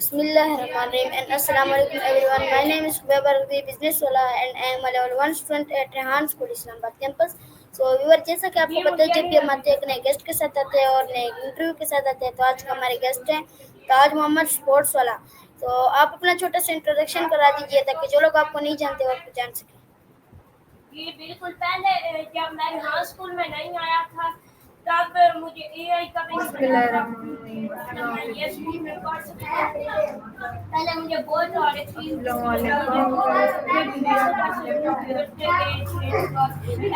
Bismillahirrahmanirrahim and Assalamu alaikum everyone. My name is Shubaib Arbi, business wala and I am a level 1 student at Rehan School Islamabad campus. So viewer जैसा कि आपको पता है जब भी हम आते हैं एक नए गेस्ट के साथ आते हैं और नए इंटरव्यू के साथ आते हैं तो आज का हमारे गेस्ट हैं ताज मोहम्मद स्पोर्ट्स वाला। तो आप अपना छोटा सा इंट्रोडक्शन करा दीजिए ताकि जो लोग आपको नहीं जानते वो आपको जान सकें। जी बिल्कुल। पहले जब मैं यहाँ स्कूल में नहीं आया था तब मुझे एआई का भी नहीं पता था। जब मैं ये स्कूल में पढ़ सकता पहले मुझे बहुत सारे चीज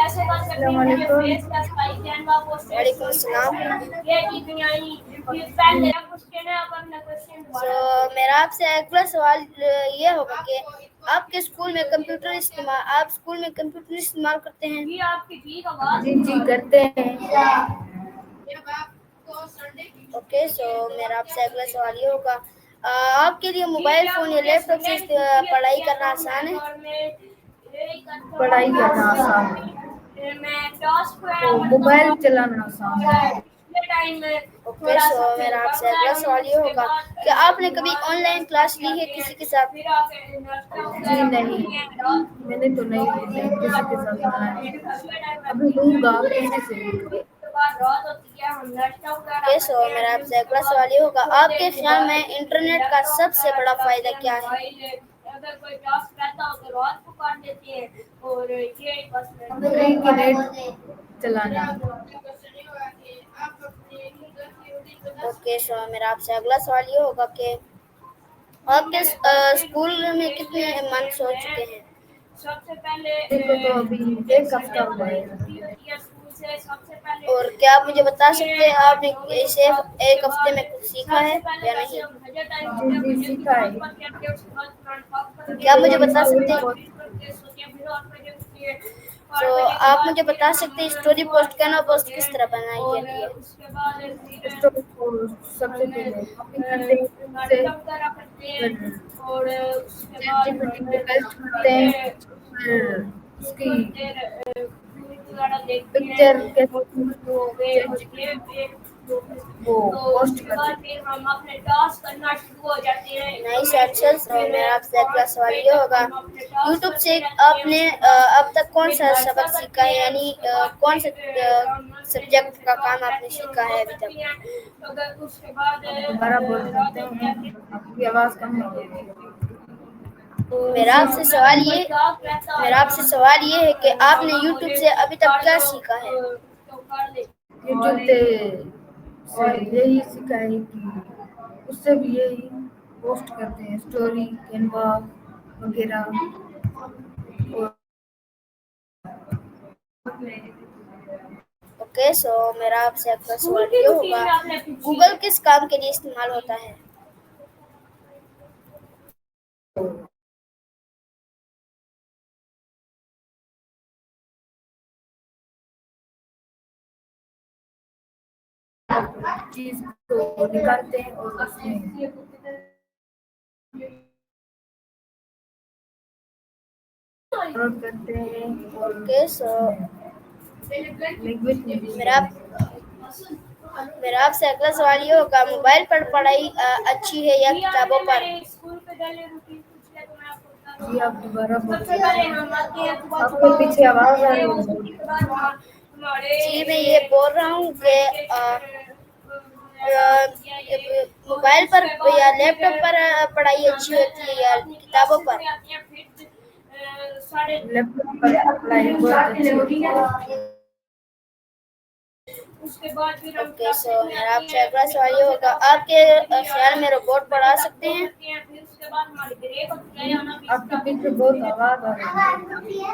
ऐसे करके फिर मुझे फेस का स्पाइक कैनवा वालेकुम अस्सलाम। ये चीजें आई। फिर पहले अब उसके ना अब अपना क्वेश्चन मेरा आपसे अगला सवाल ये होगा कि आपके स्कूल में आप स्कूल में कंप्यूटर इस्तेमाल करते हैं? जी आपकी ठीक आवाज जी करते हैं। ओके सो मेरा आपसे अगला सवाल ये होगा आपके लिए मोबाइल फोन या लैपटॉप से पढ़ाई करना आसान है? पढ़ाई करना आसान है, तो मोबाइल चलाना आसान है। ओके सो मेरा आपसे अगला सवाल ये होगा कि आपने कभी ऑनलाइन क्लास ली है किसी के साथ? जी नहीं, मैंने तो नहीं ली किसी के साथ ऑनलाइन। अभी लूंगा किसी से। ओके सो मेरा आपसे अगला सवाल ये होगा आपके ख्याल में इंटरनेट का सबसे बड़ा फायदा क्या है? अगर कोई टास्क रहता हो तो रात को कर देते हैं और ये बस फ्री की नेट चलाना। ओके सो मेरा आपसे अगला सवाल ये होगा कि आपके स्कूल में कितने मंथ्स हो चुके हैं? सबसे पहले देखो तो अभी एक हफ्ता हुआ है। सबसे पहले और क्या आप मुझे बता सकते हैं आपने इसे एक हफ्ते में कुछ सीखा है या नहीं? जी सीखा है। क्या मुझे बता सकते हैं तो आप मुझे बता सकते हैं स्टोरी पोस्ट करना पोस्ट किस तरह बनाई जाती है? स्टोरी को सबसे पहले कॉपी करते हैं, और चैट जीपीटी पे पेस्ट करते हैं, फिर उसकी पिक्चर कैसे वो पोस्ट करते हैं। फिर हम अपने टास्क करना शुरू हो जाते हैं। नहीं सर तो मेरा आपसे अगला सवाल ये होगा यूट्यूब से आपने अब तक कौन सा सबक सीखा है यानी कौन सा सब्जेक्ट का काम आपने सीखा है अभी तक? उसके बाद दोबारा बोल सकते हैं, आपकी आवाज कम हो गई। मेरा आपसे सवाल ये है कि आपने यूट्यूब से अभी तक क्या सीखा है? यूट्यूब से यही सीखा है कि उससे भी यही पोस्ट करते हैं स्टोरी कैनवा वगैरह। ओके सो मेरा आपसे अगला सवाल ये होगा गूगल किस काम के लिए इस्तेमाल होता है? चीज को निकालते हैं और उसमें अपलोड करते हैं। ओके सो लैंग्वेज में मेरा आपसे अगला सवाल ये होगा मोबाइल पर पढ़ाई अच्छी है या किताबों पर? जी आप दोबारा बोलिए, आपके पीछे आवाज आ रही है। जी मैं ये बोल रहा हूँ कि मोबाइल पर या लैपटॉप पर पढ़ाई अच्छी होती है या किताबों पर? लैपटॉप पर पढ़ाई बहुत अच्छी होती है। ओके सो मेरा आपसे अगला सवाल ये होगा आपके ख्याल में रोबोट पढ़ा सकते हैं? आपके पीछे बहुत आवाज आ रही है।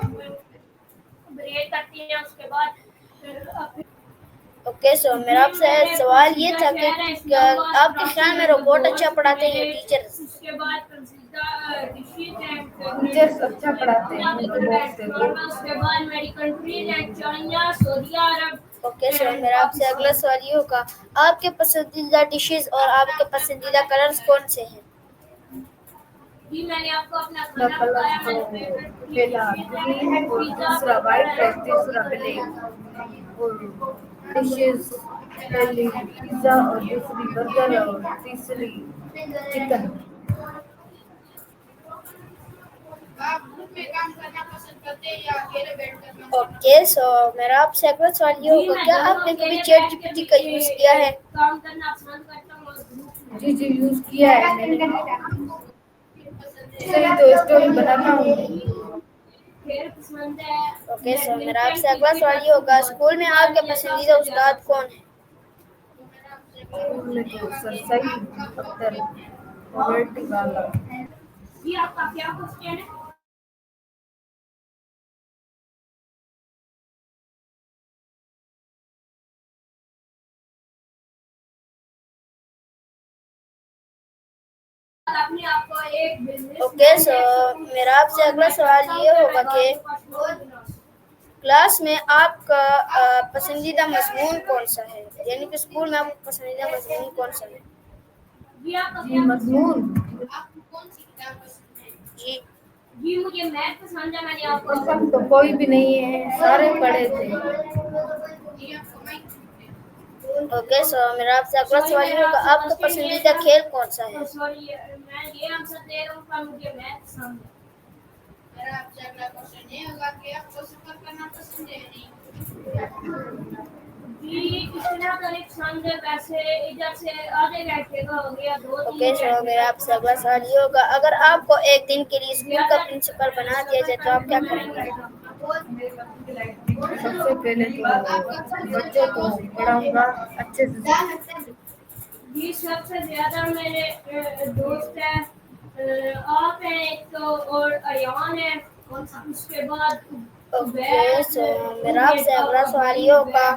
ओके सो मेरा आपसे सवाल ये था कि आपके ख्याल में रोबोट अच्छा पढ़ाते हैं या टीचर्स? टीचर्स अच्छा पढ़ाते हैं रोबोट से तो। ओके सो मेरा आपसे अगला सवाल ये होगा आपके पसंदीदा डिशेस और आपके पसंदीदा कलर्स कौन से हैं? जी मैंने आपको अपना कलर तो पहला ग्रीन और दूसरा वाइट और तीसरा ब्लैक। और डिशेस, पहली पिज़्ज़ा और दूसरी बर्गर और तीसरी चिकन। ओके, सो मेरा आपसे अगला सवाल ये होगा, क्या आपने कभी चैट जीपीटी का यूज किया है? काम करना पसंद करता हूँ और ग्रुप जी जी, यूज़ किया है मैंने। इससे तो स्टोरी बनाता हूँ। खेल पसंद है। ओके, सो मेरा आपसे अगला सवाल ये होगा, स्कूल में आपके पसंदीदा उस्ताद कौन है? स्कूल में तो सर सही अख्तर पॉवर्टी वाला। जी आपका क्या क्वेश्चन है? अपने आप को एक बिजनेस ओके, सो मेरा आपसे अगला सवाल ये होगा कि क्लास में आपका पसंदीदा मजमून कौन सा है? यानी कि स्कूल में आपका पसंदीदा मजमून कौन सा है? जी आपका जी क्या मजमून जी जी मुझे मैथ पसंद है। मैंने आपको पसंद तो कोई भी नहीं है, सारे पढ़े थे। ओके, सो मेरा आपसे अगला सवाल ये होगा, आपका पसंदीदा खेल कौन सा है? सॉरी मैं ये आंसर दे रहा हूँ पर मुझे मैथ पसंद है। मेरा आपसे अगला क्वेश्चन ये होगा कि आपको सफर करना पसंद है या नहीं? जी इतना तो नहीं पसंद है, वैसे इधर से आधे घंटे का हो गया, दो ओके, सो मेरा आपसे अगला सवाल ये होगा, अगर आपको एक दिन के लिए स्कूल का प्रिंसिपल बना दिया जाए तो आप क्या करेंगे? सबसे पहले तो बच्चों को पढ़ाऊंगा अच्छे से। जी सबसे ज्यादा मेरे दोस्त हैं, आप हैं एक तो और अयान है, और उसके बाद ओके, सो मेरा आपसे अगला सवाल ये होगा,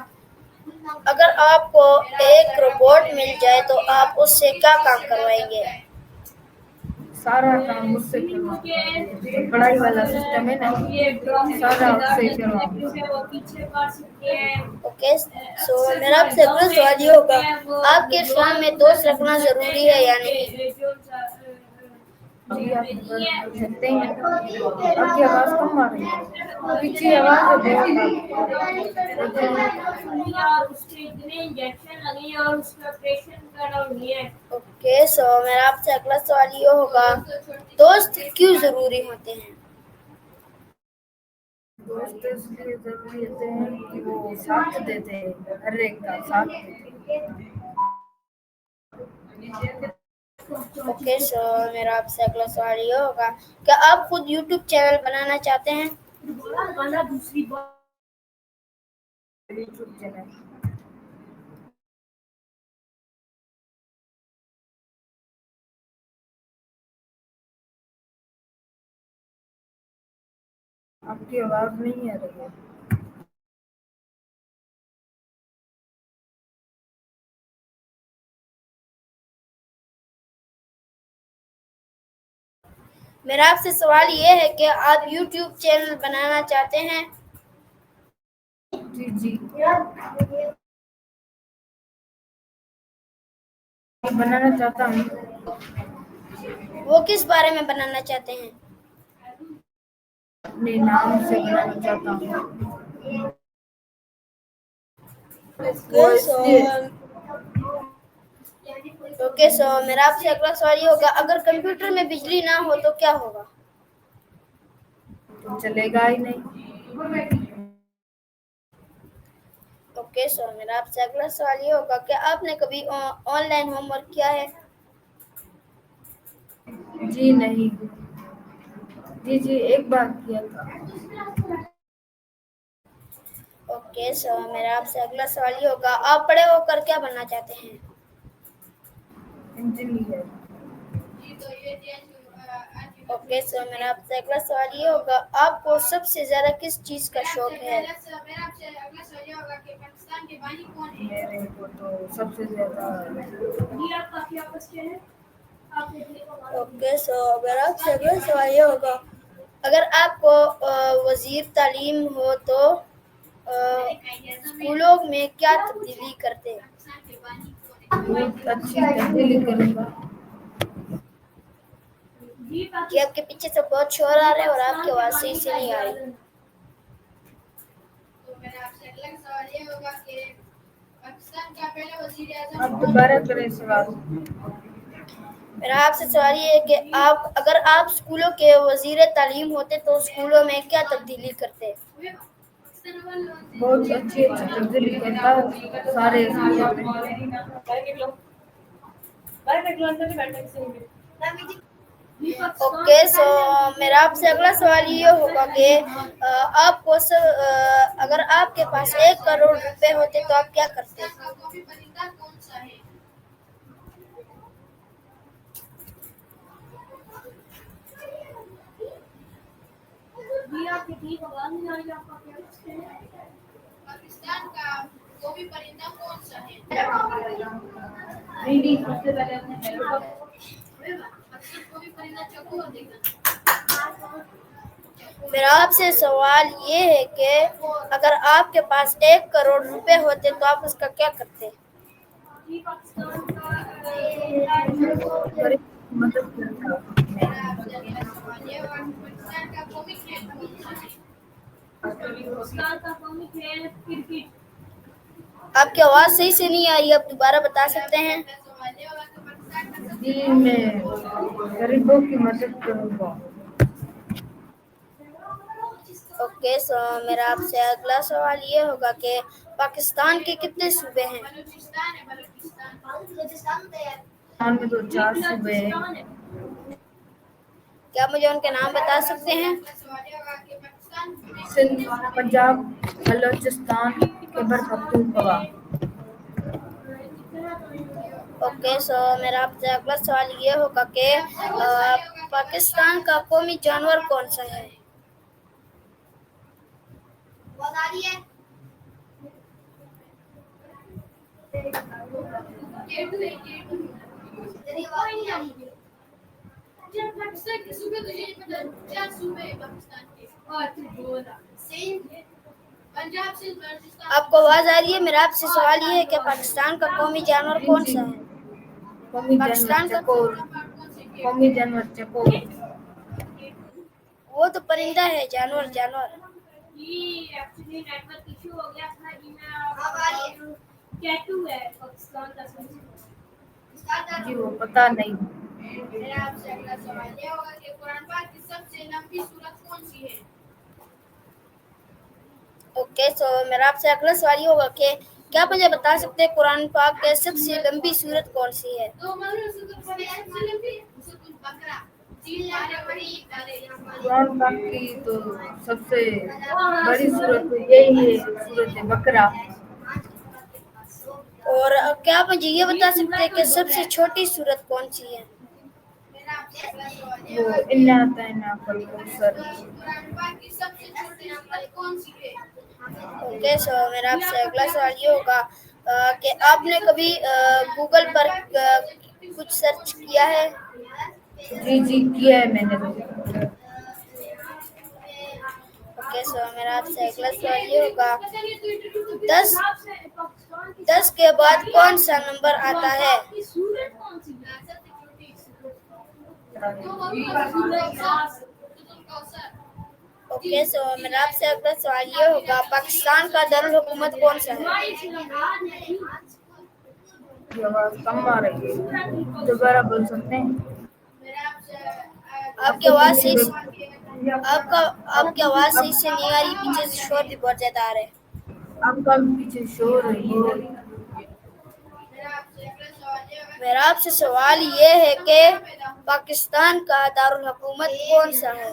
अगर आपको एक रोबोट मिल जाए तो आप उससे क्या काम करवाएंगे? सारा काम मुझसे करवाऊंगा। पढ़ाई वाला सिस्टम है ना, सारा उससे ही करवाऊंगा। वो पीछे कर सकते हैं। ओके, सो मेरा आपसे अगला सवाल ये होगा, आपके इस्लाम में दोस्त रखना जरूरी है या नहीं? जी आप कर सकते हैं। आपकी आवाज़ कम आ रही है, पीछे आवाज़ है बहुत। उसके इतने इंजेक्शन लगे और उसका ऑपरेशन करा हुई है। ओके, सो मेरा आपसे अगला सवाल ये होगा, दोस्त क्यों जरूरी होते हैं? दोस्त इसलिए जरूरी होते हैं कि वो साथ देते हैं, हर एक का साथ देते हैं। ओके, सो मेरा आपसे अगला सवाल ये होगा, क्या आप खुद यूट्यूब चैनल बनाना चाहते हैं? दूसरी बात यूट्यूब चैनल आपकी आवाज़ नहीं आ रही है। मेरा आपसे सवाल ये है कि आप यूट्यूब चैनल बनाना चाहते हैं? जी जी, बनाना चाहता हूँ। वो किस बारे में बनाना चाहते हैं? अपने नाम से बनाना चाहता हूँ। वो इसलिए ओके, सो मेरा आपसे अगला सवाल ये होगा, अगर कंप्यूटर में बिजली ना हो तो क्या होगा? तो चलेगा ही नहीं। ओके, सो मेरा आपसे अगला सवाल ये होगा कि आपने कभी ऑनलाइन होमवर्क किया है? जी नहीं। जी जी, एक बार किया था। ओके, सो मेरा आपसे अगला सवाल ये होगा, आप बड़े होकर क्या बनना चाहते हैं? इंजीनियर। जी तो ये थी आज की ओके, सो मेरा आपसे अगला सवाल ये होगा, आपको सबसे ज्यादा किस चीज का शौक है? मेरा आपसे अगला सवाल ये होगा कि पाकिस्तान के बानी कौन है? मेरे को तो सबसे ज्यादा जी आपका क्या क्वेश्चन है? ओके, सो मेरा आपसे अगला सवाल ये होगा, अगर आपको वजीर तालीम हो तो स्कूलों में क्या तब्दीली करते? पाकिस्तान के बानी कौन है? बहुत अच्छी तब्दीली करूँगा। कि आपके पीछे से बहुत शोर आ रहा है और आपकी आवाज सही से नहीं आ रही। तो मेरा आपसे अगला सवाल ये होगा कि पाकिस्तान का पहला वजीर आजम आप दोबारा करें सवाल। मेरा आपसे सवाल ये है कि अगर आप स्कूलों के वजीर तालीम होते तो स्कूलों में क्या तब्दीली करते? बहुत अच्छी अच्छी तब्दीली करता सारे स्कूलों में। ओके, सो मेरा आपसे अगला सवाल ये होगा कि अगर आपके पास 1 करोड़ रुपए होते तो आप क्या करते? का कौमी परिंदा कौन सा है? जी आपकी ठीक आवाज नहीं आ रही, आपका क्या पूछते हैं? पाकिस्तान का कौमी परिंदा कौन सा है? नहीं सबसे पहले अपने अक्सर कौमी परिंदा चकोर देखा। मेरा आपसे सवाल ये है कि अगर आपके पास 1 करोड़ रुपए होते तो आप उसका क्या करते? जी पाकिस्तान का मदद करता। मेरा आपसे अगला सवाल ये होगा कि पाकिस्तान का कौमी खेल कौन सा है? पाकिस्तान का कौमी खेल क्रिकेट। आपकी आवाज सही से नहीं आई, आप दोबारा बता सकते हैं? अगला सवाल ये होगा कि पाकिस्तान का सबसे जी मैं गरीबों की मदद करूँगा। ओके, सो मेरा आपसे अगला सवाल ये होगा कि पाकिस्तान के कितने सूबे हैं? बलूचिस्तान है, बलूचिस्तान। पाकिस्तान में तो 4 सूबे हैं। क्या मुझे उनके नाम बता सकते हैं? अगला सवाल ये होगा कि पाकिस्तान में सिंध, पंजाब, बलूचिस्तान, खैबर पख्तूनख्वा। ओके, सो मेरा आपसे अगला सवाल ये होगा कि पाकिस्तान का कौमी जानवर कौन सा है? पाकिस्तान के सूबे तो यही पता, 4 सूबे हैं पाकिस्तान के। सिंध, पंजाब, सिंध, बलूचिस्तान। आपको आवाज आ रही है? मेरा आपसे सवाल ये है कि पाकिस्तान का कौमी जानवर कौन सा है? कौमी पाकिस्तान जानवर का चकोर। कौमी जानवर चकोर। वो तो परिंदा है, जानवर जानवर। ये एक्चुअली नेटवर्क इशू हो गया था। टैटू है पाकिस्तान का जी वो पता नहीं। मेरा आपसे अगला सवाल ये होगा कि कुरान पाक की सबसे लंबी सूरत कौन सी है? ओके, सो मेरा आपसे अगला सवाल ये होगा कि क्या आप मुझे बता सकते हैं कुरान पाक की सबसे लंबी सूरत कौन सी है? तो मालूम सूरत पढ़े सबसे लंबी सूरत बकरा। कुरान पाक की तो सबसे बड़ी सूरत यही है, सूरत बकरा। और क्या आप मुझे ये बता सकते हैं कि सबसे छोटी सूरत कौन सी है? मेरा आपसे अगला सवाल ये वो होगा कि इन्ना तैना कल कौसर। कुरान पाक की सबसे छोटी सूरत कौन सी है? ओके, सो मेरा आपसे अगला सवाल ये होगा कि आपने कभी गूगल पर कुछ सर्च किया है? जी किया है मैंने तो। ओके, सो मेरा आपसे अगला सवाल ये होगा 10 के बाद कौन सा नंबर आता है? सूरत कौन सी है? ओके, सो मेरा आपसे अगला सवाल ये होगा पाकिस्तान का दारुल हुकूमत कौन सा है? की आवाज कम आ रही है, दोबारा बोल सकते हैं? मेरा आपसे आपकी आवाज सही से नहीं आ रही, पीछे से शोर भी बहुत ज्यादा आ रहा है। आपका पीछे शोर है बहुत। मेरा आपसे सवाल ये है कि पाकिस्तान का दारुल हुकूमत कौन सा है?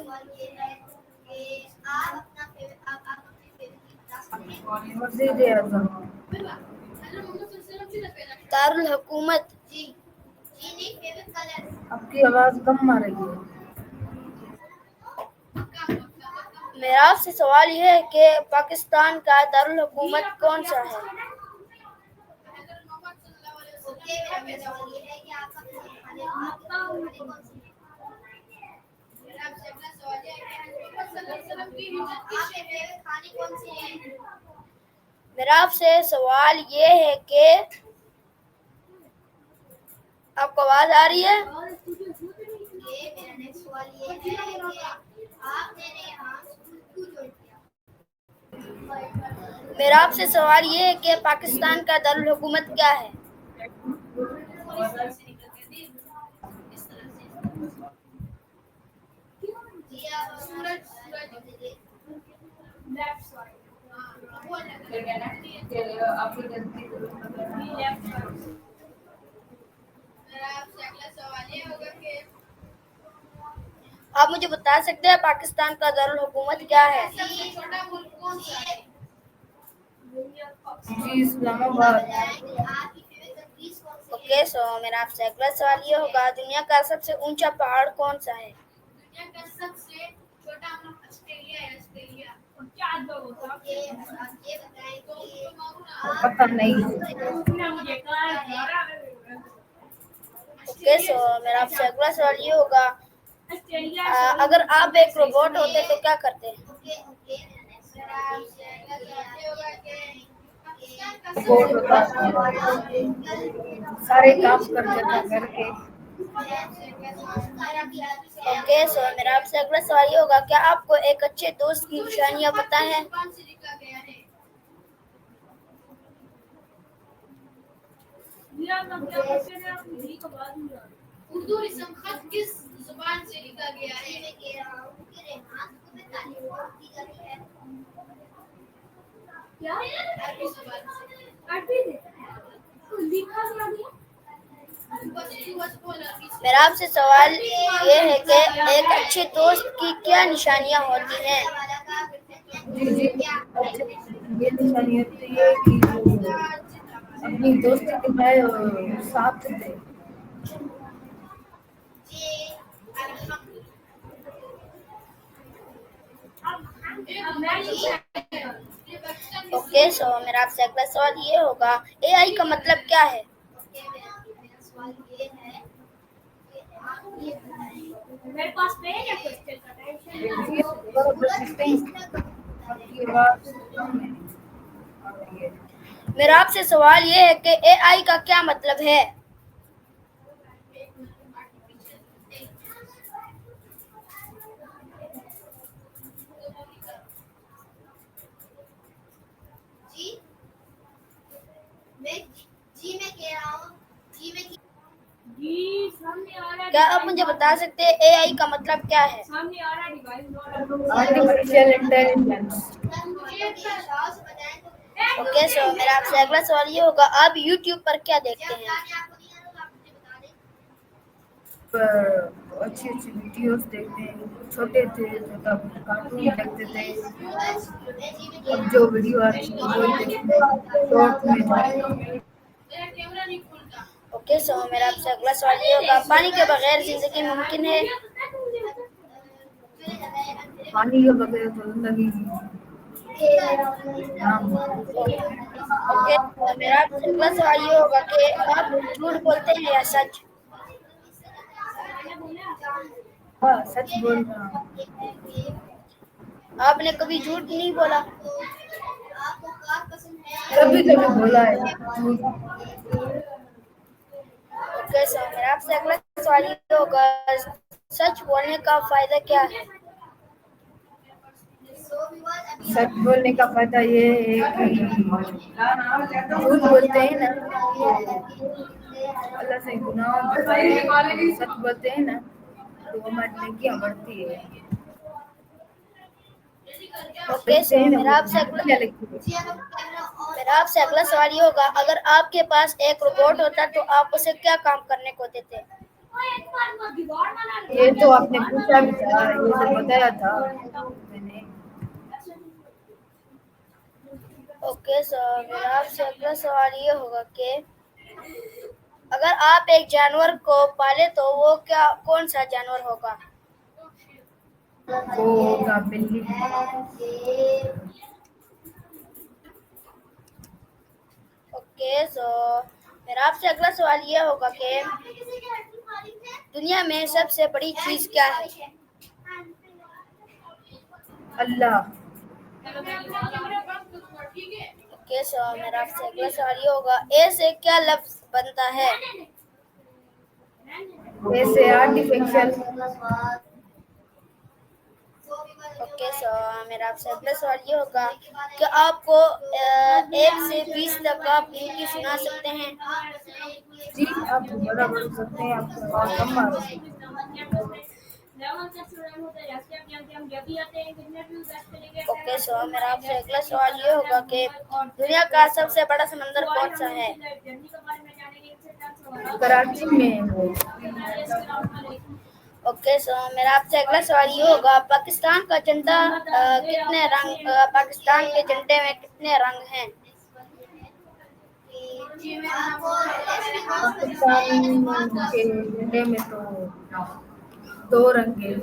वज़ीर आज़म। दारुल हुकूमत। आपकी आवाज कम आ रही है। मेरा आपसे सवाल ये है कि पाकिस्तान का दारुल हुकूमत कौन सा है? मेरा आपसे सवाल ये है कि आपको आवाज आ रही है? मेरा आपसे सवाल ये है कि पाकिस्तान का दारुल हुकूमत क्या है? लेफ्ट साइड आपकी गलती लेफ्ट साइड मेरा आपसे अगला सवाल ये होगा कि आप मुझे बता सकते हैं पाकिस्तान का दारुल हुकूमत क्या है? सबसे छोटा मुल्क कौन सा है? जी इस्लामाबाद। ओके, सो मेरा आपसे अगला सवाल ये होगा, दुनिया का सबसे ऊंचा पहाड़ कौन सा है? दुनिया का सबसे छोटा मुल्क ऑस्ट्रेलिया है। ऑस्ट्रेलिया क्या दो होता पता नहीं। तुमने मुझे कहा ओके, सो मेरा आपसे अगला सवाल ये होगा, ऑस्ट्रेलिया अगर आप एक रोबोट होते तो क्या करते? मेरा आपसे अगला सवाल ये होगा कि पाकिस्तान का बहुत सबसे होता सारे काम कर देता घर के। ओके, सो मेरा आपसे अगला सवाल ये होगा, क्या आपको एक अच्छे दोस्त की निशानियां पता है? जुबान से लिखा गया है। उर्दू रस्म खत किस जुबान से लिखा गया है? क्या अरबी जुबान से। अरबी लिखा गया बस बोल अरबी से। मेरा आपसे सवाल ये है कि एक अच्छे दोस्त की क्या निशानियां होती हैं? जी अच्छे ये निशानी होती है कि वो अपनी दोस्ती निभाए और साथ दे। ओके, सो मेरा आपसे अगला सवाल ये होगा, एआई का मतलब क्या है? मेरे पास पेन है क्वेश्चन का आपकी आवाज कम है। मेरा आपसे सवाल ये है कि एआई का क्या मतलब है? जी सामने आ रहा है। क्या आप मुझे बता सकते हैं एआई का मतलब क्या है? सामने आ रहा है डिवाइस आर्टिफिशियल इंटेलिजेंस। ओके, सो मेरा आपसे अगला सवाल ये होगा, आप यूट्यूब पर क्या देखते हैं? पर अच्छी अच्छी वीडियोस देखते हैं। छोटे थे तो तब कार्टून देखते थे। अब जो वीडियो आती है वो देखते हैं शॉर्ट में जाते हैं। मेरा कैमरा नहीं खुलता। ओके, सो मेरा आपसे अगला सवाल ये होगा, पानी के बगैर जिंदगी मुमकिन है? पानी के बगैर तो जिंदगी नाम ओके, तो मेरा आपसे अगला सवाल ये होगा कि आप झूठ बोलते हैं या सच? हाँ सच बोल रहा हूँ। आपने कभी झूठ नहीं बोला? कभी कभी बोला है झूठ। ओके, सो मेरा आपसे अगला सवाल ये होगा, सच बोलने का फायदा क्या है? सच बोलने का फायदा ये है कि झूठ बोलते हैं ना अल्लाह से गुनाह होता है। सच बोलते हैं ना तो हमारी नेकियां बढ़ती है। ओके, सो मेरा आपसे अगला सवाल ये होगा, अगर आपके पास एक रोबोट होता तो आप उसे क्या काम करने को देते? ये तो आपने पूछा भी था, ये तो बताया था मैंने। ओके, सो मेरा आपसे अगला सवाल ये होगा कि अगर आप एक जानवर को पाले तो वो कौन सा जानवर होगा? वो होगा बिल्ली। ओके, सो मेरा आपसे अगला सवाल ये होगा कि दुनिया में सबसे बड़ी चीज क्या है? अल्लाह। ओके, सो मेरा आपसे अगला सवाल ये होगा, ए से क्या लफ्ज बनता है? ऐसे आर्टिफिशियल ओके, सो मेरा आपसे अगला सवाल ये होगा कि आपको 1 से 20 तक आप गिनती सुना सकते हैं। जी, आप दोबारा बोल सकते हैं, आपकी आवाज़ कम आ रही है। ओके, सो मेरा आपसे अगला सवाल ये होगा कि दुनिया का सबसे बड़ा समंदर कौन सा है। कराची में वो ओके, सो मेरा आपसे अगला सवाल ये होगा पाकिस्तान का झंडा कितने रंग पाकिस्तान के झंडे में कितने रंग हैं। पाकिस्तान के झंडे में तो 2 रंग हैं।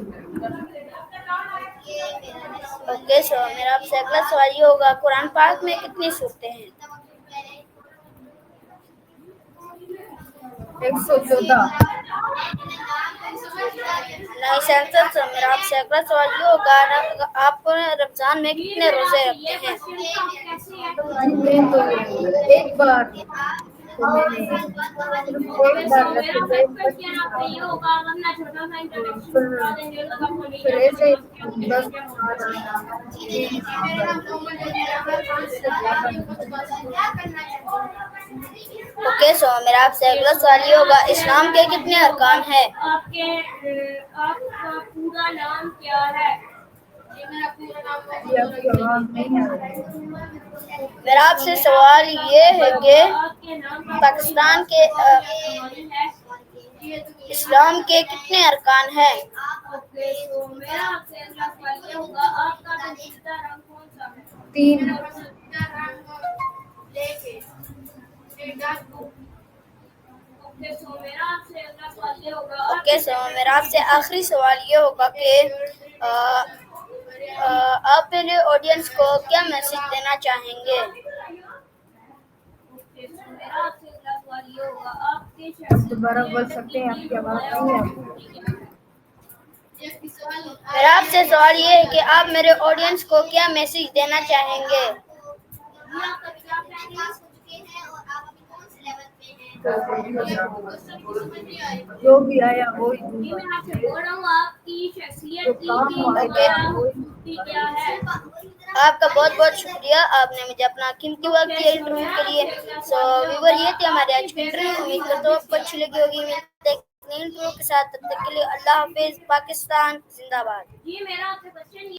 ओके, सो मेरा आपसे अगला सवाल ये होगा कुरान पाक में कितनी सूरतें हैं। 114। नहीं सेंसर, सो मेरा आपसे अगला सवाल ये होगा आप रमजान में कितने रोजे रखते हैं। जी, मैं तो एक बार तो मैंने सिर्फ एक बार रखे थे 25 रोजे। फिर ऐसे 10 दिन इससे ज़्यादा नहीं। ओके, सो मेरा आपसे अगला सवाल ये होगा इस्लाम के कितने अरकान हैं। आपका पूरा नाम क्या है। जी, आपकी आवाज़ नहीं आ रही है। मेरा आपसे सवाल ये है कि पाकिस्तान के इस्लाम के कितने अरकान हैं। ओके, तो मेरा आपसे अगला सवाल ये होगा आपका पसंदीदा रंग कौन सा है। 3। ओके, तो मेरा आपसे अगला सवाल ये होगा ओके, सो मेरा आपसे आखिरी सवाल ये होगा कि आप मेरे ऑडियंस को क्या मैसेज देना चाहेंगे। ओके, तो मेरा आपसे अगला सवाल ये होगा आपके आप दोबारा बोल सकते हैं, आपकी आवाज़ नहीं आ रही है। मेरा आपसे सवाल ये है कि आप मेरे ऑडियंस को क्या मैसेज देना चाहेंगे। जो भी आया वो ही जी, दूंगा, मैं आपसे बोल रहा हूँ आपकी जो शख्सियत काम आएगा क्या वो ही खूबी क्या है। आपका बहुत बहुत शुक्रिया, आपने मुझे अपना कीमती वक्त दिया इंटरव्यू के लिए। सो व्यूअर, ये थी हमारी आज की इंटरव्यू। उम्मीद करता हूँ आपको अच्छी लगी होगी। मिलते हैं एक नई इंटरव्यू के साथ, तब तक के लिए अल्लाह हाफिज। पाकिस्तान जिंदाबाद। जी, मेरा आपसे क्वेश्चन